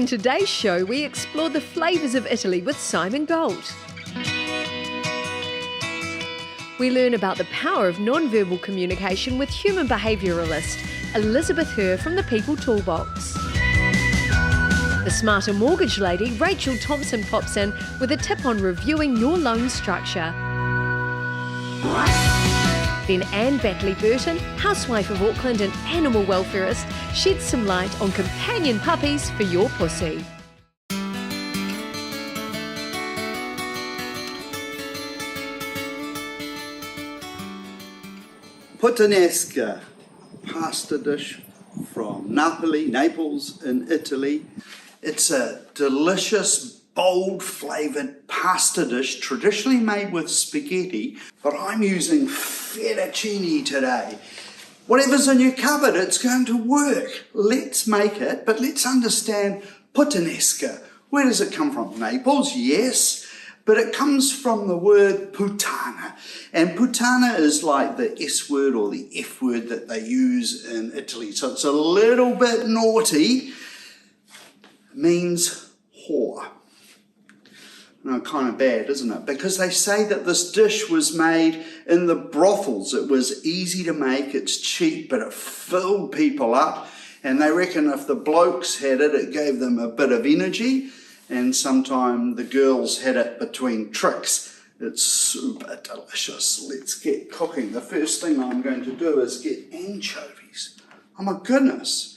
In today's show, we explore the flavours of Italy with Simon Gault. We learn about the power of non-verbal communication with human behaviouralist Elizabeth Herr from the People Toolbox. The Smarter Mortgage lady, Rachel Thompson, pops in with a tip on reviewing your loan structure. Then Anne Batley-Burton, housewife of Auckland and animal welfareist, sheds some light on companion puppies for your pussy. Puttanesca, pasta dish from Naples in Italy. It's a delicious, bold flavoured pasta dish traditionally made with spaghetti, but I'm using fettuccine today. Whatever's in your cupboard, it's going to work. Let's make it, but let's understand puttanesca. Where does it come from? Naples, yes, but it comes from the word puttana. And puttana is like the S word or the F word that they use in Italy. So it's a little bit naughty. It means whore. No, kind of bad, isn't it? Because they say that this dish was made in the brothels. It was easy to make, it's cheap, but it filled people up. And they reckon if the blokes had it, it gave them a bit of energy. And sometimes the girls had it between tricks. It's super delicious. Let's get cooking. The first thing I'm going to do is get anchovies. Oh my goodness.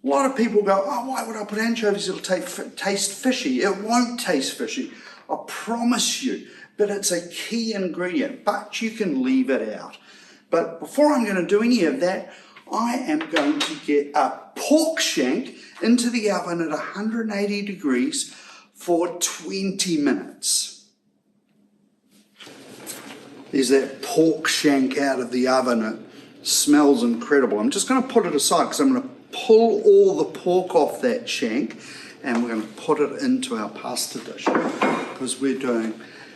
A lot of people go, oh, why would I put anchovies? It'll taste fishy. It won't taste fishy, I promise you. But it's a key ingredient, but you can leave it out. But before I'm going to do any of that, I am going to get a pork shank into the oven at 180 degrees for 20 minutes. There's that pork shank out of the oven. It smells incredible. I'm just going to put it aside because I'm going to pull all the pork off that shank and we're going to put it into our pasta dish because we're doing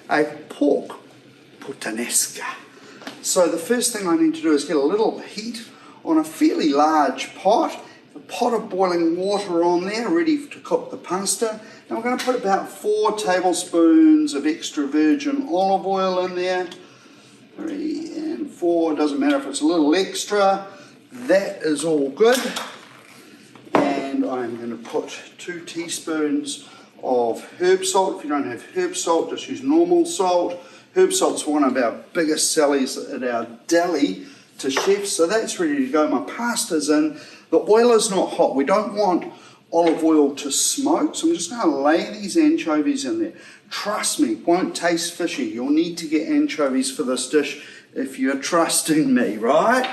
a pork puttanesca. So the first thing I need to do is get a little heat on a fairly large pot, a pot of boiling water on there ready to cook the pasta, and we're going to put about 4 tablespoons of extra virgin olive oil in there. 3 and 4, doesn't matter if it's a little extra, that is all good. And I'm going to put 2 teaspoons of herb salt. If you don't have herb salt, just use normal salt. Herb salt's one of our biggest sellers at our deli to chefs, so that's ready to go. My pasta's in. The oil is not hot. We don't want olive oil to smoke, so I'm just going to lay these anchovies in there. Trust me, it won't taste fishy. You'll need to get anchovies for this dish if you're trusting me, right?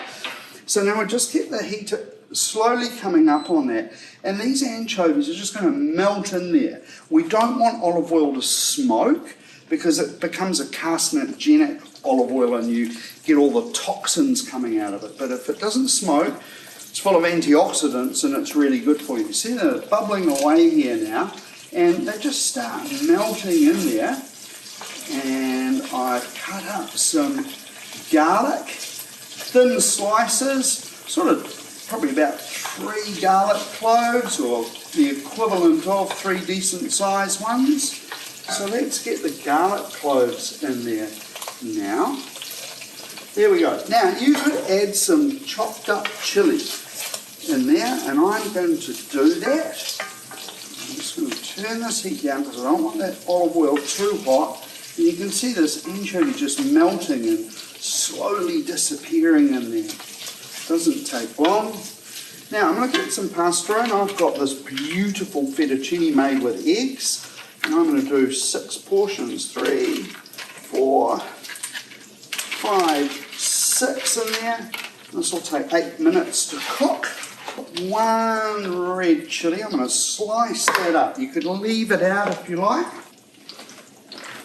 So now we'll just get the heat slowly coming up on that, and these anchovies are just going to melt in there. We don't want olive oil to smoke because it becomes a carcinogenic olive oil and you get all the toxins coming out of it. But if it doesn't smoke, it's full of antioxidants and it's really good for you. You see they're bubbling away here now and they just start melting in there. And I've cut up some garlic, thin slices, sort of probably about 3 garlic cloves or the equivalent of 3 decent sized ones. So let's get the garlic cloves in there now. There we go. Now you could add some chopped up chili in there, and I'm going to do that. I'm just going to turn this heat down because I don't want that olive oil too hot. And you can see this anchovy just melting and slowly disappearing in there. Doesn't take long. Now I'm going to get some pasta in. I've got this beautiful fettuccine made with eggs. And I'm going to do 6 portions, 3, 4, 5, 6 in there. This will take 8 minutes to cook. 1 red chilli, I'm going to slice that up. You could leave it out if you like.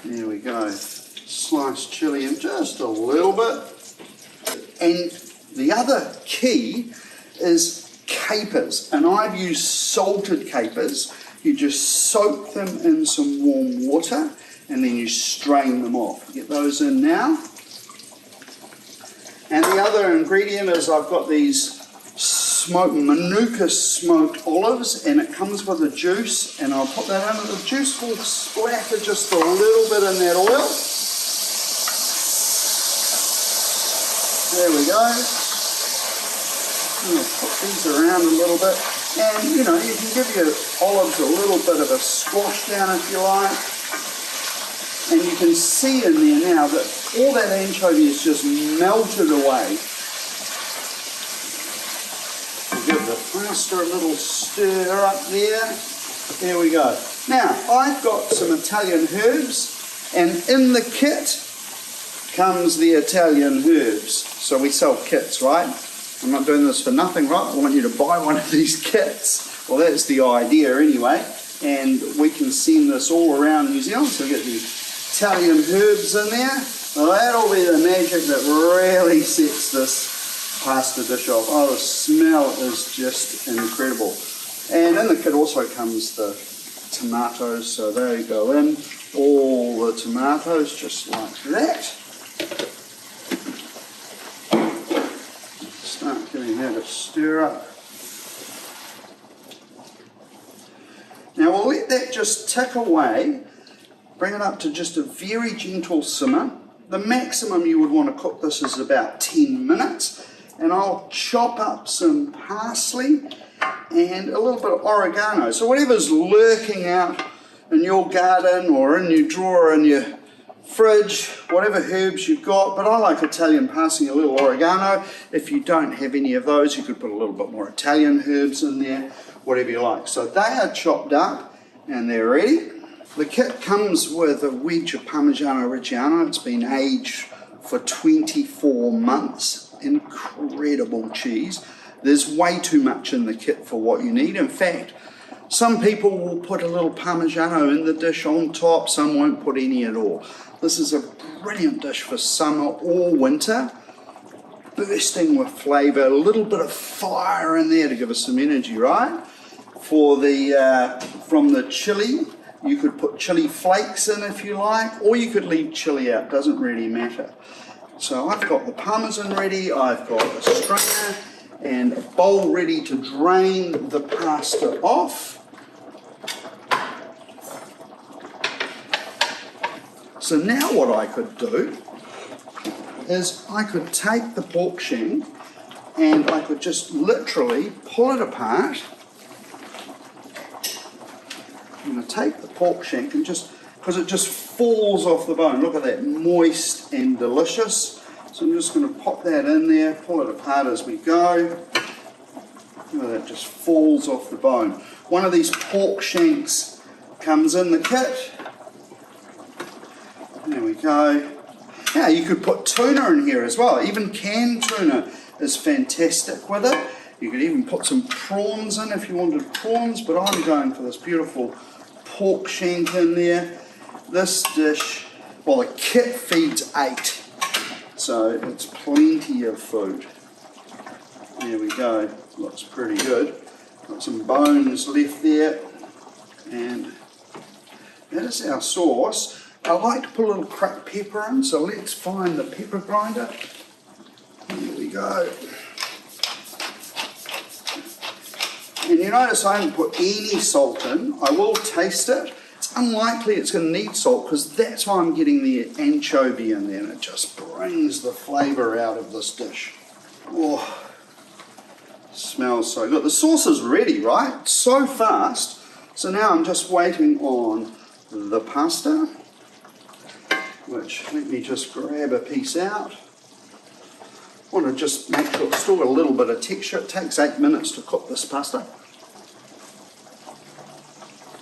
There we go. Sliced chilli in just a little bit. And the other key is capers. And I've used salted capers. You just soak them in some warm water and then you strain them off. Get those in now. And the other ingredient is I've got these smoked Manuka smoked olives, and it comes with a juice, and I'll put that in. The juice will splatter just a little bit in that oil. There we go. I'm going to put these around a little bit, and you know, you can give your olives a little bit of a squash down if you like. And you can see in there now that all that anchovy is just melted away. We'll give the pasta a little stir up there. There we go. Now, I've got some Italian herbs, and in the kit comes the Italian herbs. So we sell kits, right? I'm not doing this for nothing, right? I want you to buy one of these kits. Well, that's the idea anyway. And we can send this all around New Zealand. So we get the Italian herbs in there. Well, that'll be the magic that really sets this pasta dish off. Oh, the smell is just incredible. And in the kit also comes the tomatoes, so they go in. All the tomatoes just like that. Start getting that to stir up. Now we'll let that just tick away. Bring it up to just a very gentle simmer. The maximum you would want to cook this is about 10 minutes. And I'll chop up some parsley and a little bit of oregano. So whatever's lurking out in your garden or in your drawer in your fridge, whatever herbs you've got, but I like Italian parsley, a little oregano. If you don't have any of those, you could put a little bit more Italian herbs in there, whatever you like. So they are chopped up and they're ready. The kit comes with a wedge of Parmigiano Reggiano. It's been aged for 24 months. Incredible cheese. There's way too much in the kit for what you need. In fact, some people will put a little Parmigiano in the dish on top, some won't put any at all. This is a brilliant dish for summer or winter. Bursting with flavour, a little bit of fire in there to give us some energy, right? For the from the chili, you could put chili flakes in if you like, or you could leave chili out, doesn't really matter. So I've got the parmesan ready, I've got a strainer and a bowl ready to drain the pasta off. So now what I could do is I could take the pork shank and I could just literally pull it apart. I'm going to take the pork shank and just, because it just falls off the bone. Look at that, moist and delicious. So I'm just going to pop that in there, pull it apart as we go. Look at that, just falls off the bone. One of these pork shanks comes in the kit. There we go. Now you could put tuna in here as well. Even canned tuna is fantastic with it. You could even put some prawns in if you wanted prawns, but I'm going for this beautiful pork shank in there. This dish, well, the kit feeds 8, so it's plenty of food. There we go. Looks pretty good. Got some bones left there, and that is our sauce. I like to put a little cracked pepper in, so let's find the pepper grinder. There we go. And you notice I haven't put any salt in. I will taste it. It's unlikely it's going to need salt because that's why I'm getting the anchovy in there, and it just brings the flavour out of this dish. Oh, smells so good. The sauce is ready, right? So fast. So now I'm just waiting on the pasta, which, let me just grab a piece out. I want to just make sure it's still got a little bit of texture. It takes 8 minutes to cook this pasta.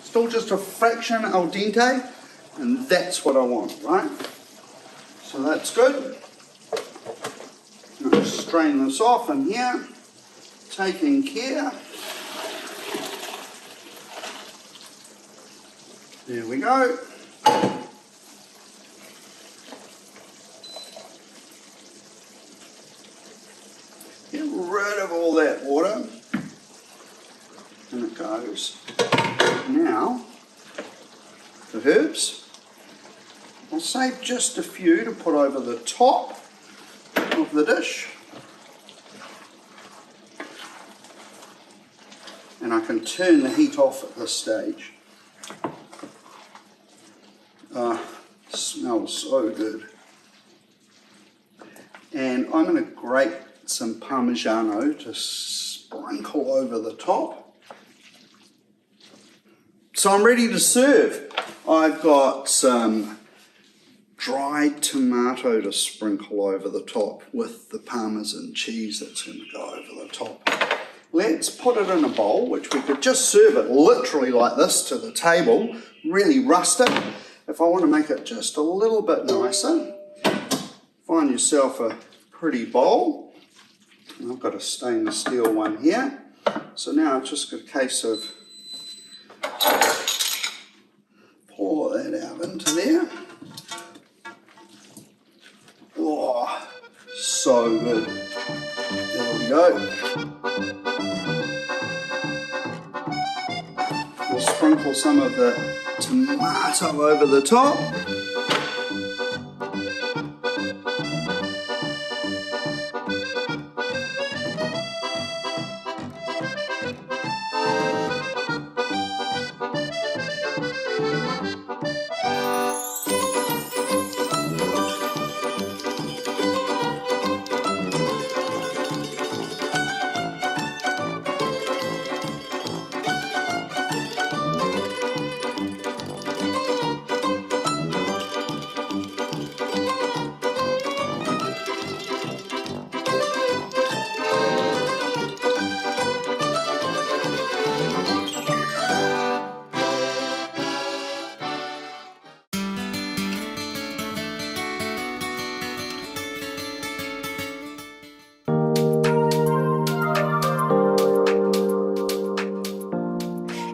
Still just a fraction al dente, and that's what I want, right? So that's good. I'll just strain this off in here, taking care. There we go. Get rid of all that water, and it goes. Now, the herbs, I'll save just a few to put over the top of the dish. And I can turn the heat off at this stage. Smells so good. And I'm going to grate some Parmigiano to sprinkle over the top. So I'm ready to serve. I've got some dried tomato to sprinkle over the top with the Parmesan cheese that's going to go over the top. Let's put it in a bowl, which we could just serve it literally like this to the table, really rustic. If I want to make it just a little bit nicer, find yourself a pretty bowl. I've got a stainless steel one here. So now it's just a case of pour that out into there. Oh, so good. There we go. We'll sprinkle some of the tomato over the top.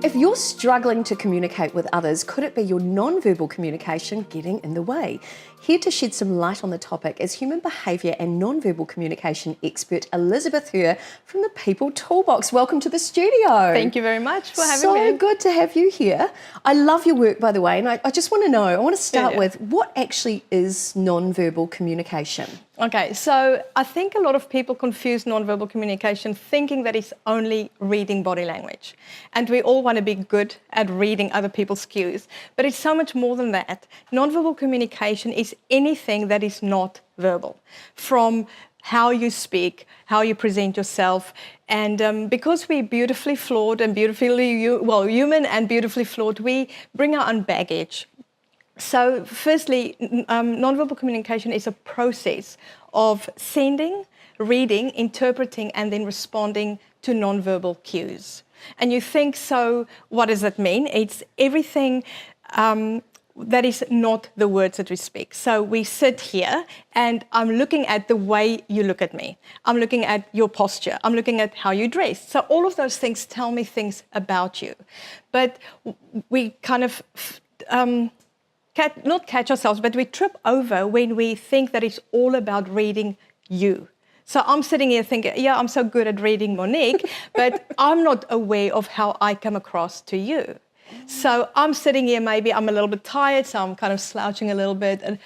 If you're struggling to communicate with others, could it be your non-verbal communication getting in the way? Here to shed some light on the topic is human behaviour and non-verbal communication expert Elizabeth Herr from the People Toolbox. Welcome to the studio. Thank you very much for having me. So good to have you here. I love your work, by the way, and I just want to know, I want to start with, what actually is non-verbal communication? Okay, so I think a lot of people confuse non-verbal communication thinking that it's only reading body language. And we all want to be good at reading other people's cues. But it's so much more than that. Non-verbal communication is anything that is not verbal. From how you speak, how you present yourself. And because we're beautifully flawed and human and beautifully flawed, we bring our own baggage. So firstly, nonverbal communication is a process of sending, reading, interpreting, and then responding to nonverbal cues. And you think, so what does that mean? It's everything that is not the words that we speak. So we sit here and I'm looking at the way you look at me. I'm looking at your posture. I'm looking at how you dress. So all of those things tell me things about you. But we kind of... not catch ourselves, but we trip over when we think that it's all about reading you. So I'm sitting here thinking, yeah, I'm so good at reading Monique, but I'm not aware of how I come across to you. So I'm sitting here, maybe I'm a little bit tired, so I'm kind of slouching a little bit and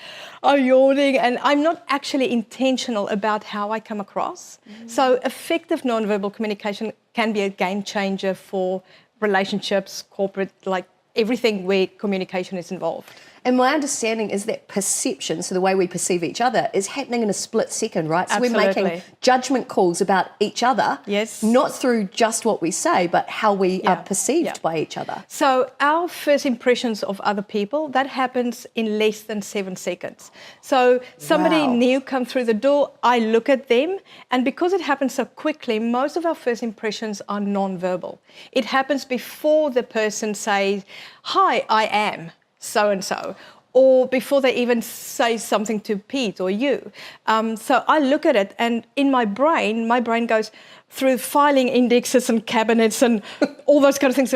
I'm yawning, and I'm not actually intentional about how I come across. So effective nonverbal communication can be a game changer for relationships, corporate, like everything where communication is involved. And my understanding is that perception, so the way we perceive each other, is happening in a split second, right? So Absolutely. We're making judgment calls about each other, yes, not through just what we say, but how we are perceived by each other. So our first impressions of other people, that happens in less than 7 seconds. So somebody new come through the door, I look at them, and because it happens so quickly, most of our first impressions are non-verbal. It happens before the person says, hi, I am so-and-so, or before they even say something to Pete or you. So I look at it, and in my brain goes through filing indexes and cabinets and all those kind of things.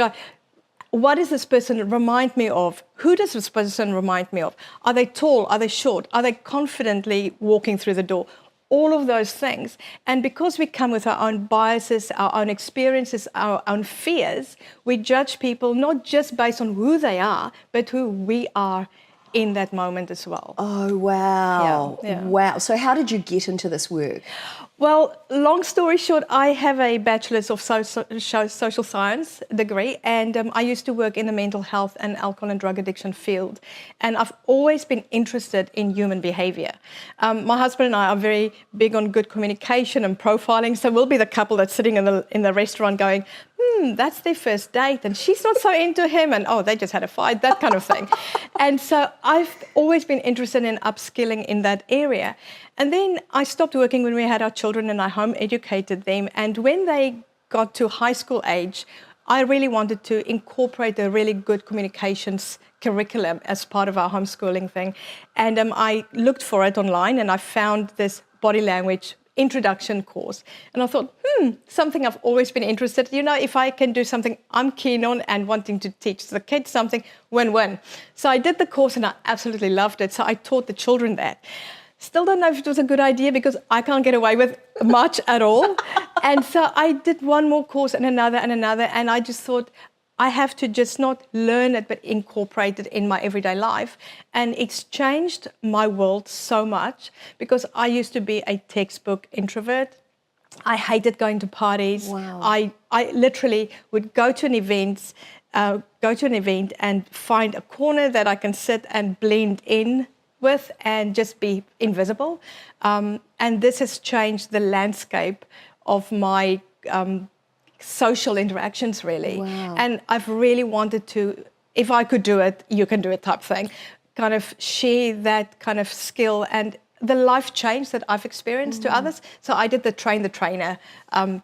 What does this person remind me of? Who does this person remind me of? Are they tall? Are they short? Are they confidently walking through the door? All of those things. And because we come with our own biases, our own experiences, our own fears, we judge people not just based on who they are, but who we are in that moment as well. Oh, wow. Yeah. Wow. So how did you get into this work? Well, long story short, I have a bachelor's of social science degree, and I used to work in the mental health and alcohol and drug addiction field. And I've always been interested in human behavior. My husband and I are very big on good communication and profiling, so we'll be the couple that's sitting in the restaurant going, that's their first date, and she's not so into him, and oh, they just had a fight, that kind of thing. And so I've always been interested in upskilling in that area. And then I stopped working when we had our children, and I home educated them. And when they got to high school age, I really wanted to incorporate a really good communications curriculum as part of our homeschooling thing. And I looked for it online, and I found this body language introduction course. And I thought, something I've always been interested in. You know, if I can do something I'm keen on and wanting to teach the kids something, win-win. So I did the course and I absolutely loved it. So I taught the children that. Still don't know if it was a good idea because I can't get away with much at all. And so I did one more course and another, and I just thought, I have to just not learn it, but incorporate it in my everyday life. And it's changed my world so much because I used to be a textbook introvert. I hated going to parties. Wow. I literally would go to an event and find a corner that I can sit and blend in with and just be invisible. And this has changed the landscape of my social interactions, really. Wow. And I've really wanted to, if I could do it, you can do it type thing, kind of share that kind of skill and the life change that I've experienced to others. So I did the Train the Trainer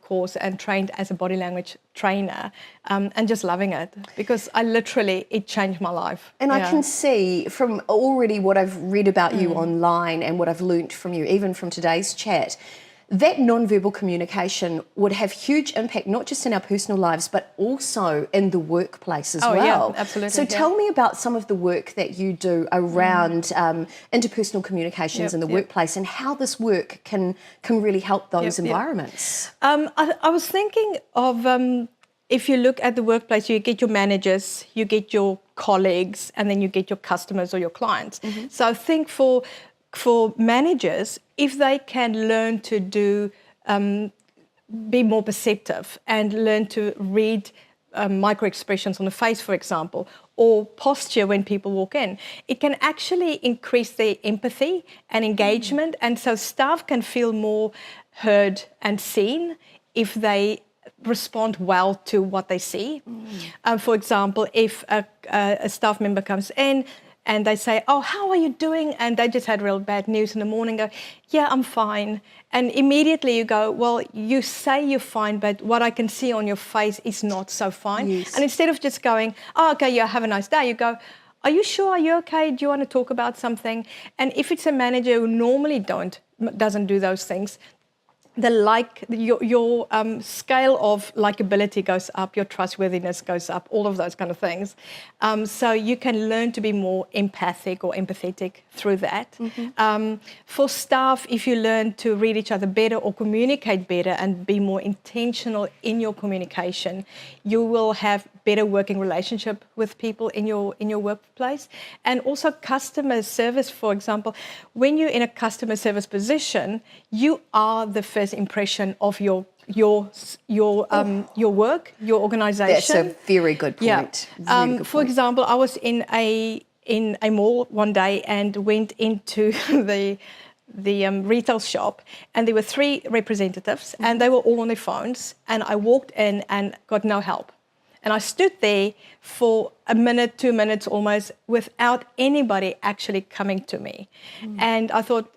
course and trained as a body language trainer and just loving it because it changed my life. And I can see from already what I've read about you online and what I've learnt from you, even from today's chat, that non-verbal communication would have huge impact, not just in our personal lives, but also in the workplace as well. Yeah, absolutely. So tell me about some of the work that you do around interpersonal communications in the workplace and how this work can really help those environments. I was thinking of, if you look at the workplace, you get your managers, you get your colleagues, and then you get your customers or your clients. So I think for managers, if they can learn to be more perceptive and learn to read micro expressions on the face, for example, or posture when people walk in, it can actually increase their empathy and engagement. And so staff can feel more heard and seen if they respond well to what they see. For example, if a staff member comes in, and they say, oh, how are you doing? And they just had real bad news in the morning. Go, yeah, I'm fine. And immediately you go, well, you say you're fine, but what I can see on your face is not so fine. Yes. And instead of just going, oh, okay, yeah, have a nice day, you go, are you sure? Are you okay? Do you want to talk about something? And if it's a manager who normally doesn't do those things, your scale of likability goes up, your trustworthiness goes up, all of those kind of things. So you can learn to be more empathic or empathetic through that. For staff, if you learn to read each other better or communicate better and be more intentional in your communication, you will have better working relationship with people in your workplace. And also customer service, for example, when you're in a customer service position, you are the first impression of your work, your organization. That's a very good point. Yeah. For example, I was in a mall one day and went into the retail shop, and there were 3 representatives, and they were all on their phones, and I walked in and got no help. And I stood there for a minute, 2 minutes almost, without anybody actually coming to me. And I thought,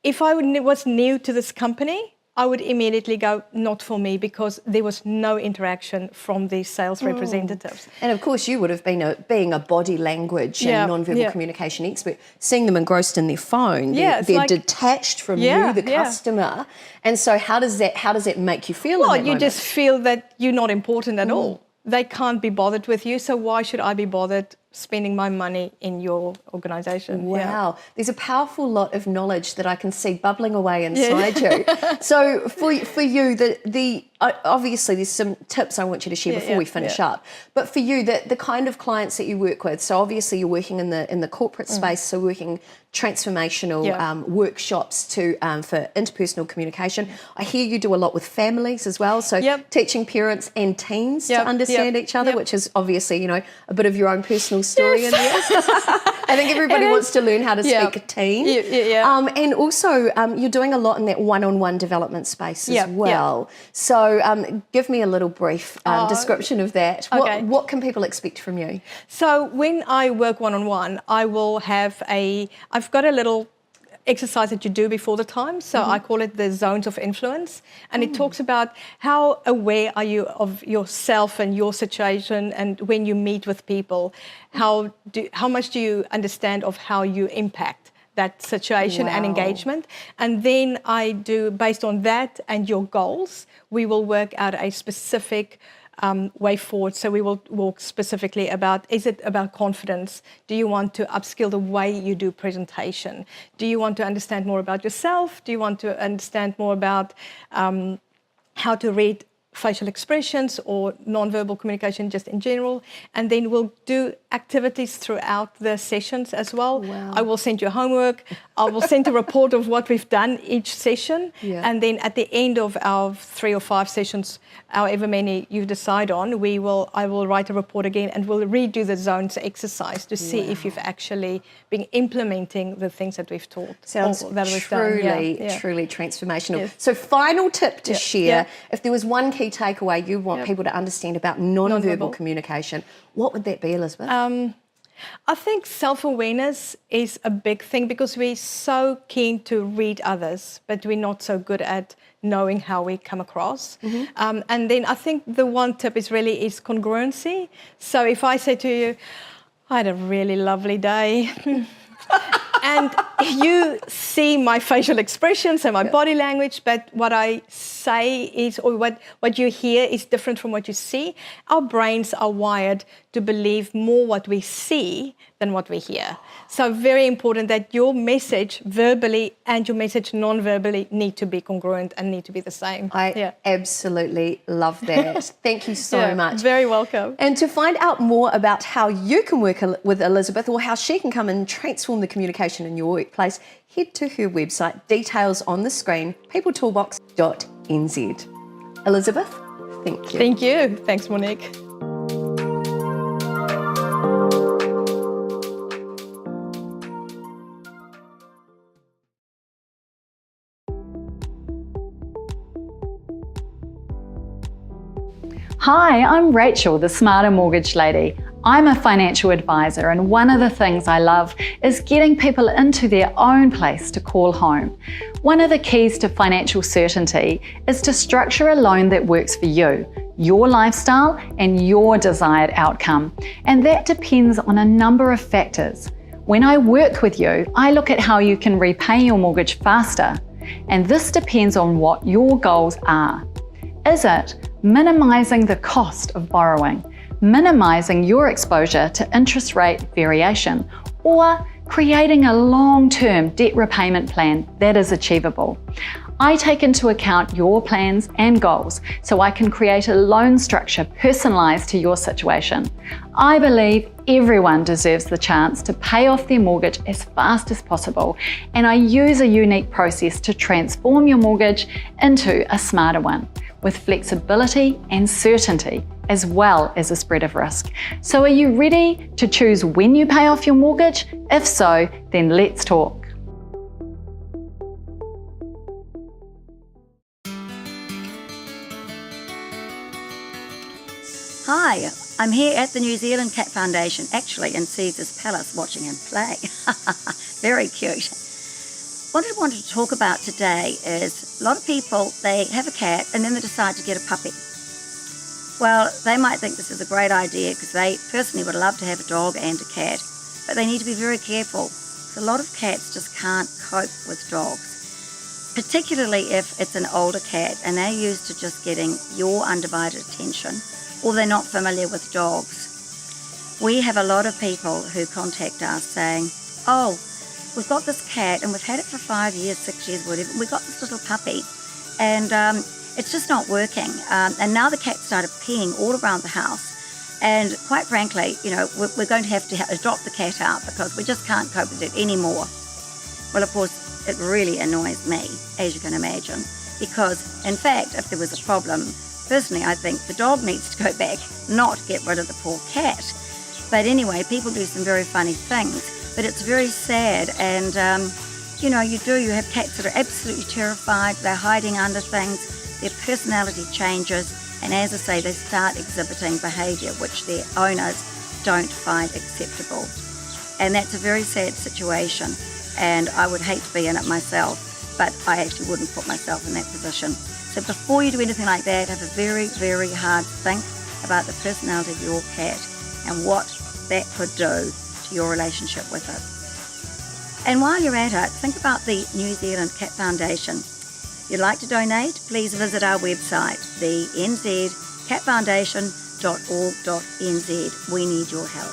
if I was new to this company, I would immediately go, not for me, because there was no interaction from these sales representatives. And of course, you would have been being a body language and non-verbal communication expert, seeing them engrossed in their phone. They're detached from you, the customer. And so how does that make you feel in that moment? Well, you just feel that you're not important at all. They can't be bothered with you, so why should I be bothered spending my money in your organisation. Wow, there's a powerful lot of knowledge that I can see bubbling away inside you. So for you, the obviously there's some tips I want you to share before we finish up. But for you, the kind of clients that you work with, so obviously you're working in the corporate space, so working transformational workshops for interpersonal communication. I hear you do a lot with families as well, so teaching parents and teens to understand each other, which is obviously, you know, a bit of your own personal story in there. I think everybody wants to learn how to speak a teen. And also you're doing a lot in that one-on-one development space as well. So give me a little brief description of that. What can people expect from you? So when I work one-on-one, I will have I've got a little exercise that you do before the time. So I call it the zones of influence. And it talks about how aware are you of yourself and your situation, and when you meet with people, how much do you understand of how you impact that situation and engagement. And then I do, based on that and your goals, we will work out a specific way forward. So we will walk specifically about, is it about confidence? Do you want to upskill the way you do presentation? Do you want to understand more about yourself? Do you want to understand more about how to read facial expressions or non-verbal communication just in general? And then we'll do activities throughout the sessions as well. I will send you homework. I will send a report of what we've done each session. And then at the end of our 3 or 5 sessions, however many you decide on, I will write a report again, and we'll redo the zones exercise to see if you've actually been implementing the things that we've taught. Sounds truly transformational. So final tip to share, if there was one key takeaway you want people to understand about non-verbal communication, what would that be, Elizabeth? I think self-awareness is a big thing, because we're so keen to read others, but we're not so good at knowing how we come across. And then I think the one tip is congruency. So if I say to you, I had a really lovely day, and you see my facial expressions and my body language, but what I say is, or what you hear is different from what you see. Our brains are wired to believe more what we see than what we hear. So very important that your message verbally and your message non-verbally need to be congruent and need to be the same. I absolutely love that. Thank you so much. Very welcome. And to find out more about how you can work with Elizabeth, or how she can come and transform the communication in your workplace, head to her website, details on the screen, peopletoolbox.nz. Elizabeth, thank you. Thank you. Thanks, Monique. Hi, I'm Rachel, the Smarter Mortgage Lady. I'm a financial advisor, and one of the things I love is getting people into their own place to call home. One of the keys to financial certainty is to structure a loan that works for you, your lifestyle, and your desired outcome. And that depends on a number of factors. When I work with you, I look at how you can repay your mortgage faster. And this depends on what your goals are. Is it minimizing the cost of borrowing, minimizing your exposure to interest rate variation, or creating a long-term debt repayment plan that is achievable? I take into account your plans and goals so I can create a loan structure personalized to your situation. I believe everyone deserves the chance to pay off their mortgage as fast as possible, and I use a unique process to transform your mortgage into a smarter one, with flexibility and certainty, as well as a spread of risk. So are you ready to choose when you pay off your mortgage? If so, then let's talk. Hi, I'm here at the New Zealand Cat Foundation, actually in Caesar's Palace, watching him play. Very cute. What I wanted to talk about today is a lot of people, they have a cat and then they decide to get a puppy. Well, they might think this is a great idea because they personally would love to have a dog and a cat, but they need to be very careful. So a lot of cats just can't cope with dogs, particularly if it's an older cat and they're used to just getting your undivided attention, or they're not familiar with dogs. We have a lot of people who contact us saying, oh, we've got this cat and we've had it for 5 years, 6 years, whatever. We've got this little puppy and it's just not working. And now the cat started peeing all around the house. And quite frankly, we're going to have to drop the cat out because we just can't cope with it anymore. Well, of course, it really annoys me, as you can imagine, because, in fact, if there was a problem, personally, I think the dog needs to go back, not get rid of the poor cat. But anyway, people do some very funny things, but it's very sad. And, you have cats that are absolutely terrified, they're hiding under things, their personality changes, and as I say, they start exhibiting behaviour which their owners don't find acceptable. And that's a very sad situation, and I would hate to be in it myself, but I actually wouldn't put myself in that position. So before you do anything like that, have a very, very hard think about the personality of your cat and what that could do to your relationship with it. And while you're at it, think about the New Zealand Cat Foundation. If you'd like to donate, please visit our website, the nzcatfoundation.org.nz. We need your help.